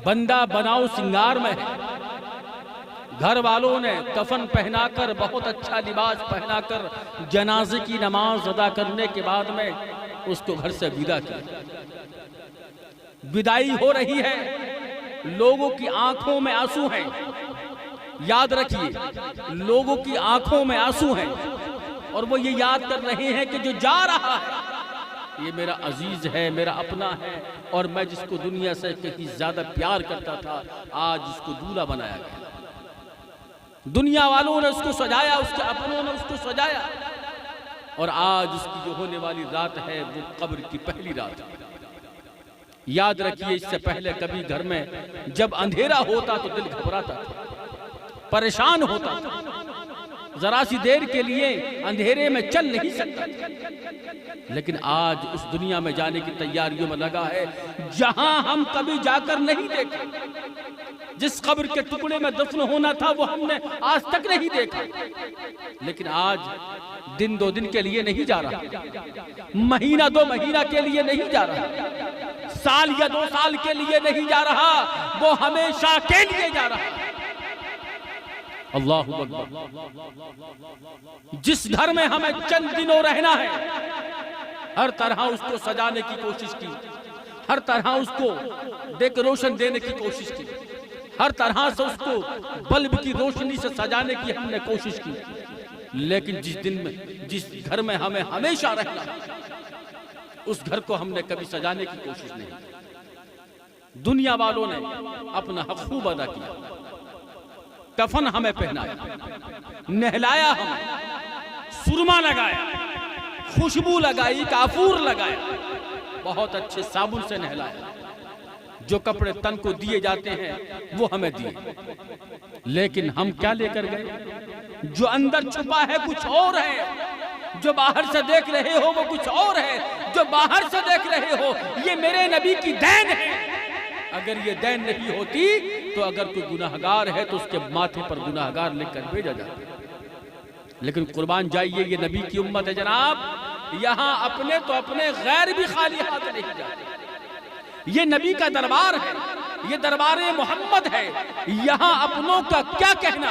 बंदा बनाओ सिंगार में है। घर वालों ने कफन पहनाकर, बहुत अच्छा लिबास पहनाकर जनाजे की नमाज अदा करने के बाद में उसको घर से विदा किया। विदाई हो रही है, लोगों की आंखों में आंसू हैं। याद रखिए, लोगों की आंखों में आंसू हैं और वो ये याद कर रहे हैं कि जो जा रहा है ये मेरा अजीज है, मेरा अपना है, और मैं जिसको दुनिया से कहीं ज्यादा प्यार करता था आज उसको दूल्हा बनाया गया। दुनिया वालों ने उसको सजाया, उसके अपनों ने उसको सजाया, और आज उसकी जो होने वाली रात है वो कब्र की पहली रात है। याद रखिए, इससे पहले कभी घर में जब अंधेरा होता तो दिल घबराता था, परेशान होता था, जरा सी देर के लिए अंधेरे में चल नहीं सकता था। लेकिन आज उस दुनिया में जाने की तैयारियों में लगा है जहां हम कभी जाकर नहीं देखे। जिस कब्र के टुकड़े में दफन होना था वो हमने आज तक नहीं देखा। लेकिन आज दिन 2 दिन के लिए नहीं जा रहा, महीना 2 महीना के लिए नहीं जा रहा, साल या 2 साल के लिए नहीं जा रहा, वो हमेशा के लिए जा रहा। अल्लाहु अकबर। जिस घर में हमें चंद दिनों रहना है, हर तरह उसको सजाने की कोशिश की, हर तरह उसको डेकोरेशन देने की कोशिश की, हर तरह से उसको बल्ब की रोशनी से सजाने की हमने कोशिश की। लेकिन जिस घर में हमें हमेशा रहना, उस घर को हमने कभी सजाने की कोशिश नहीं की। दुनिया वालों ने अपना हक खूब अदा किया, कफन हमें पहनाया, नहलाया, हमें सुरमा लगाया, खुशबू लगाई, काफूर लगाया, बहुत अच्छे साबुन से नहलाया। जो कपड़े तन को दिए जाते हैं वो हमें दिए, लेकिन हम क्या लेकर गए? जो अंदर छुपा है कुछ और है, जो बाहर से देख रहे हो वो कुछ और है। जो बाहर से देख रहे हो ये मेरे नबी की देन है। अगर ये देन नहीं होती तो अगर कोई गुनाहगार है तो उसके माथे पर गुनाहगार लिखकर भेजा जाता। लेकिन कुर्बान जाइए, ये नबी की उम्मत है जनाब, यहाँ अपने तो अपने, गैर भी खाली हाथ नहीं जाते। ये नबी का दरबार है, ये दरबारे मोहम्मद है। यहाँ अपनों का क्या कहना,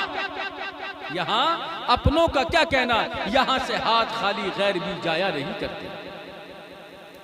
यहाँ अपनों का क्या कहना, यहाँ से हाथ खाली गैर भी जाया नहीं करते।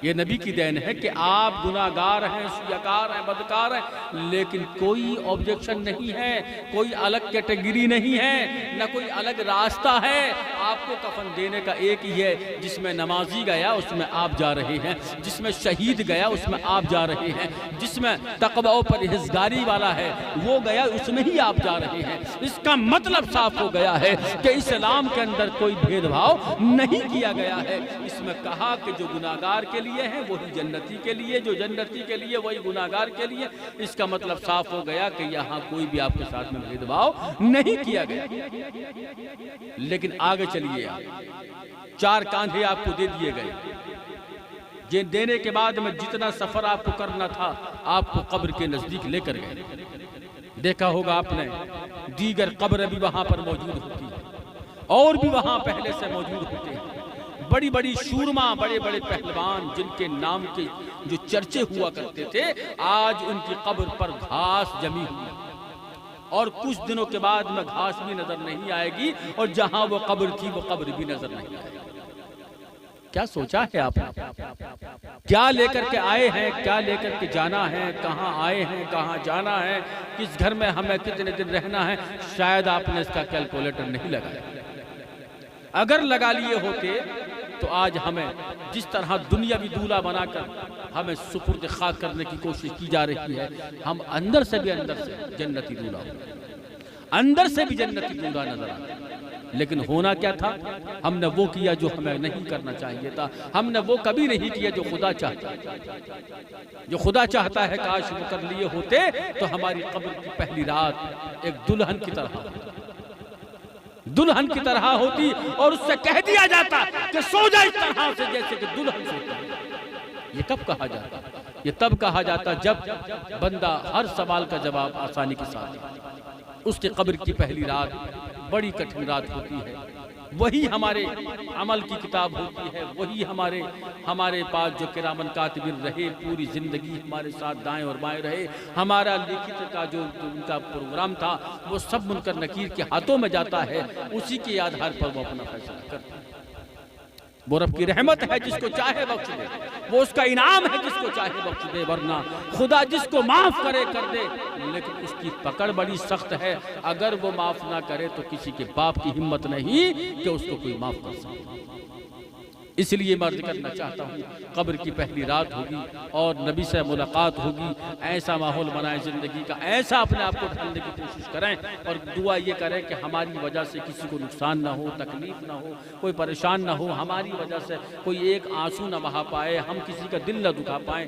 ये नबी की देन है कि आप गुनाहगार हैं, सुयकार हैं, बदकार हैं, लेकिन कोई ऑब्जेक्शन नहीं है, कोई अलग कैटेगरी नहीं है, न कोई अलग रास्ता है। आपको कफन देने का एक ही है, जिसमें नमाजी गया उसमें आप जा रहे हैं, जिसमें शहीद गया उसमें आप जा रहे हैं, जिसमें तकवा और परहेजगारी वाला है वो गया उसमें ही आप जा रहे हैं। इसका मतलब साफ हो गया है कि इस्लाम के अंदर कोई भेदभाव नहीं किया गया है। इसमें कहा कि जो गुनाहगार के लिए है वही जन्नती के लिए, जो जन्नती के लिए वही गुनाहगार के लिए। इसका मतलब साफ हो गया कि यहाँ कोई भी आपके साथ में भेदभाव नहीं किया गया। लेकिन आगे चलिए, 4 कांधे आपको दे दिए गए। ये देने के बाद में जितना सफर आपको करना था आपको कब्र के नजदीक लेकर गए। देखा होगा आपने, दीगर कब्र भी वहां पर मौजूद होती है और भी वहां पहले से मौजूद होते हैं। बड़ी बड़ी शूरमा, बड़े बड़े पहलवान जिनके नाम के जो चर्चे हुआ करते थे, आज उनकी कब्र पर घास जमी हुई और कुछ दिनों के बाद में घास भी नजर नहीं आएगी और जहां वो कब्र थी वो कब्र भी नजर नहीं आएगी। क्या सोचा है आपने? क्या लेकर के आए हैं, क्या लेकर के जाना है, कहां आए हैं, कहां जाना है, किस घर में हमें कितने दिन रहना है? शायद आपने इसका कैलकुलेटर नहीं लगाया। अगर लगा लिए होते तो आज हमें जिस तरह दुनियावी दूल्हा बनाकर हमें सुपुर्द खाक करने की कोशिश की जा रही है, हम अंदर से जन्नती दूल्हा हो, अंदर से भी जन्नती दूल्हा नजर आता। लेकिन होना क्या था? हमने वो किया जो हमें नहीं करना चाहिए था। हमने वो कभी नहीं किया जो खुदा चाहता। जो खुदा चाहता है काश वो कर लिए होते तो हमारी कब्र की पहली रात एक दुल्हन की तरह होती और उससे कह दिया जाता कि सो जा इस तरह से जैसे कि दुल्हन सोती है। ये कब कहा जाता? ये तब कहा जाता जब बंदा हर सवाल का जवाब आसानी के साथ। उसके कब्र की पहली रात बड़ी कठिन रात होती है। वही हमारे अमल की किताब होती है, वही हमारे पास जो किरामन कातिबिन रहे, पूरी जिंदगी हमारे साथ दाएं और बाएं रहे। हमारा लिखित का जो उनका प्रोग्राम था वो सब मुनकर नकीर के हाथों में जाता है, उसी के आधार पर वो अपना फैसला करते हैं। वो रब की रहमत है, जिसको चाहे बख्श दे, वो उसका इनाम है, जिसको चाहे बख्श दे, वरना खुदा जिसको माफ करे कर दे, लेकिन उसकी पकड़ बड़ी सख्त है। अगर वो माफ ना करे तो किसी के बाप की हिम्मत नहीं कि उसको कोई माफ कर सके। इसलिए मैं अर्ज करना चाहता हूँ, कब्र की पहली रात होगी और नबी से मुलाकात होगी। ऐसा माहौल बनाएं जिंदगी का, ऐसा अपने आप को ढालने की कोशिश करें और दुआ ये करें कि हमारी वजह से किसी को नुकसान ना हो, तकलीफ ना हो, कोई परेशान ना हो, हमारी वजह से कोई एक आंसू ना बहा पाए, हम किसी का दिल ना दुखा पाएं।